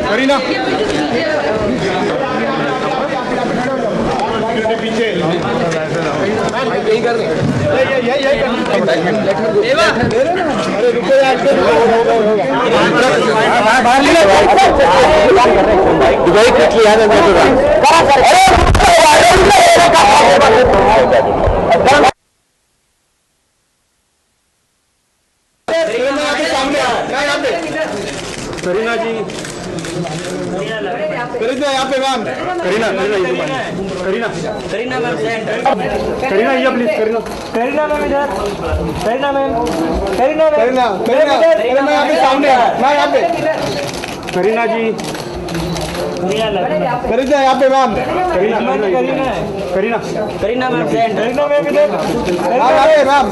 करीना पीछे यही कर अरे रुको यार करीना जी करीना यहाँ पे मैम करीना करीना करीना मैम करीना ये प्लीज करीना मैम इधर करीना मैम करीना करीना करीना करीना यहाँ पे सामने मैं यहाँ पे करीना जी करीना यहाँ पे ma'am Kareena Kareena Kareena ma'am Kareena ma'am इधर मैम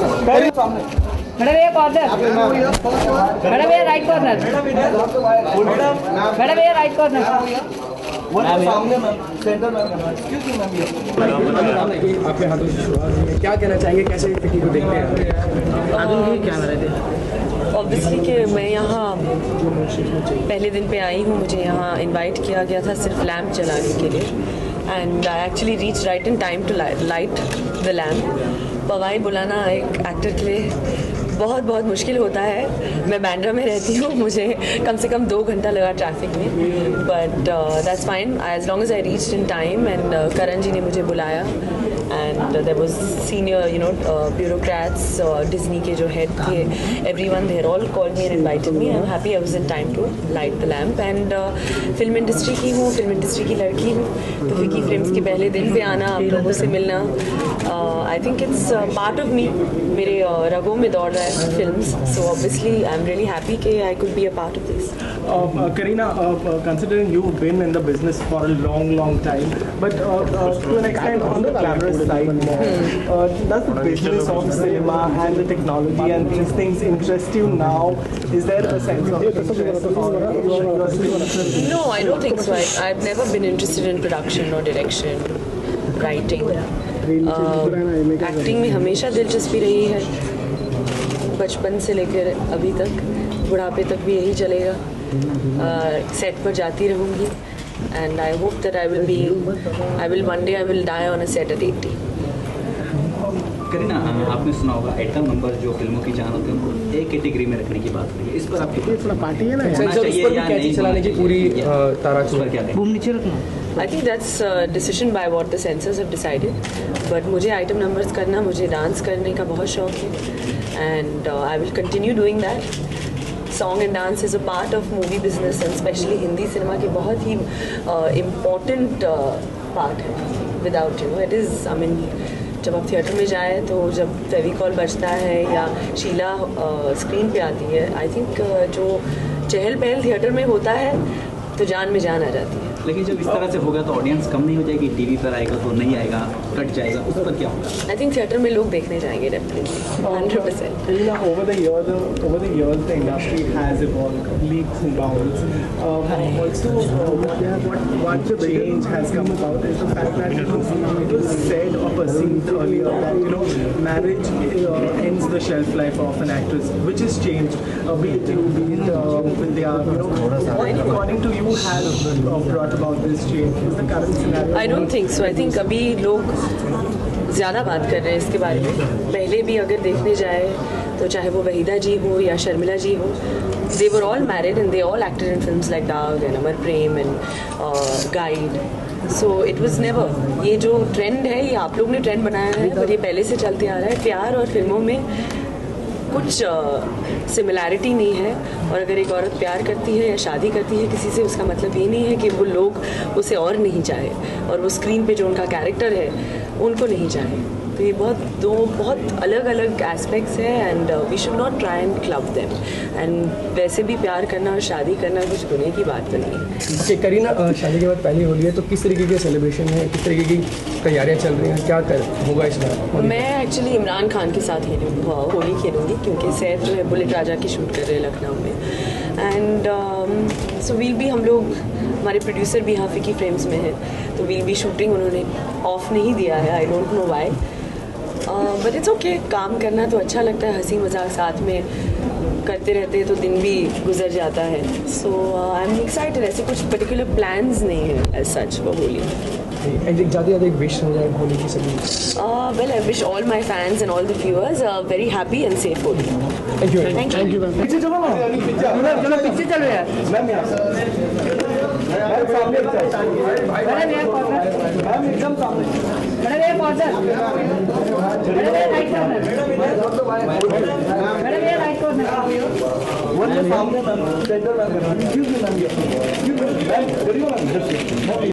मैडम ये कॉर्नर मैडम ये राइट कॉर्नर मैडम ये राइट कॉर्नर आपके हाथों से शुरुआत हुई है, क्या कहना चाहेंगे, कैसे फिटी को देखते हैं? ऑब्वियसली कि मैं यहाँ पहले दिन पे आई हूँ, मुझे यहाँ इनवाइट किया गया था सिर्फ लैम्प जलाने के लिए and I actually reach right in time to light the lamp. Powai बुलाना एक एक्टर के लिए बहुत बहुत मुश्किल होता है। मैं बैंड्रा में रहती हूँ, मुझे कम से कम 2 घंटा लगा ट्रैफिक में, but that's fine as long as I reached in time and Karan ji ने मुझे बुलाया and there was senior bureaucrats Disney के जो हेड थे, everyone there all called me and invited me. I am happy I was in time to light the lamp and film industry की हूँ, film industry की लड़की हूँ, तो Vicky films के पहले दिन पे आना, आप लोगों से मिलना, I think it's part of me, मेरे रगों में दौड़ रहा है films, so obviously I'm really happy that I could be a part of this. Kareena, considering you've been in the business for a long time, but to an extent on the glamorous side more, does the business of cinema and the technology and these things interest you now? Is there a sense of interest? No, I don't think so. I've never been interested in production or direction, writing. Acting में हमेशा दिलचस्पी रही है, बचपन से लेकर अभी तक, बुढ़ापे तक भी यही चलेगा। सेट पर जाती रहूँगी and I hope that I will one day I will die on a set at 80। Kareena, आपने सुना होगा आइटम नंबर जो फिल्मों की जान होती है उनको एक कैटेगरी में रखने की बात करी है, इस पर आपकी थोड़ा पार्टी है ना, सेंसर उस पर भी कैची चलाने की पूरी तारा पर क्या है? नीचे रखना। I think that's a decision by what the censors have decided. But मुझे आइटम नंबर्स करना, मुझे डांस करने का बहुत शौक है and I will continue doing that. Song and dance is a part of movie business and especially Hindi cinema की बहुत ही important part है. Without it is, I mean, जब आप थिएटर में जाए तो जब फेविकॉल बजता है या शीला स्क्रीन पे आती है, आई थिंक जो चहल पहल थिएटर में होता है तो जान में जान आ जाती है। लेकिन जब इस तरह से होगा तो ऑडियंस कम नहीं हो जाएगी, टीवी पर आएगा तो नहीं आएगा, कट जाएगा, उस पर क्या होगा? आई थिंक थिएटर में लोग देखने जाएंगे definitely 100%। Over the years, the industry has evolved leaps and bounds. Also, what the change has come about is the fact that it was said or perceived earlier that marriage ends the shelf life of an actress, which has changed. Be it you, be it Vidya, what according to you has brought about this change? Is the current scenario? I don't think so. I think अभी लोग ज़्यादा बात कर रहे हैं इसके बारे में। पहले भी अगर देखने जाए तो चाहे वो वहीदा जी हो या शर्मिला जी हो, they were all married and they all acted in films like Daag and Amar Prem and Guide. So it was never, ये जो ट्रेंड है ये आप लोग ने ट्रेंड बनाया है, पर ये पहले से चलते आ रहा है। प्यार और फिल्मों में कुछ सिमिलैरिटी नहीं है, और अगर एक औरत प्यार करती है या शादी करती है किसी से, उसका मतलब ये नहीं है कि वो लोग उसे और नहीं चाहे और वो स्क्रीन पे जो उनका कैरेक्टर है उनको नहीं चाहे। तो ये बहुत अलग अलग एस्पेक्ट्स हैं and we should not try and club them. And वैसे भी प्यार करना और शादी करना कुछ गुने की बात तो नहीं है। करीना, शादी के बाद पहली होली है तो किस तरीके के सेलिब्रेशन है, किस तरीके की तैयारियां चल रही हैं, क्या होगा इस बार? मैं एक्चुअली इमरान खान के साथ होली खेलूँगी क्योंकि सैफ जो है बुलेट राजा की शूट कर रहे हैं लखनऊ में, एंड सो वील भी हम लोग हमारे प्रोड्यूसर भी यहाँ फिकी फ्रेम्स में हैं, तो विल बी शूटिंग, उन्होंने ऑफ नहीं दिया है, I don't know why, but it's okay. काम करना तो अच्छा लगता है, हंसी मजाक साथ में करते रहते हैं तो दिन भी गुजर जाता है। सो आई एम एक्साइटेड। ऐसे कुछ पर्टिकुलर प्लान्स नहीं है एज सच फॉर होली। ज़्यादा एक विश हो जाए होली की सभी। Well, I wish all my fans and all the viewers a very happy and safe Holi. Thank you Thank you. पीछे चलो ना, चलो पीछे चलो यार। मैम यहाँ मैम सामने मैडम ये कॉर्नर, मैम एकदम सामने। मैडम ये कॉर्नर, मैडम ये राइट कॉर्नर, मैडम ये राइट कॉर्नर। वो सामने मैम, सेंटर मैम, मैम करिए मैम।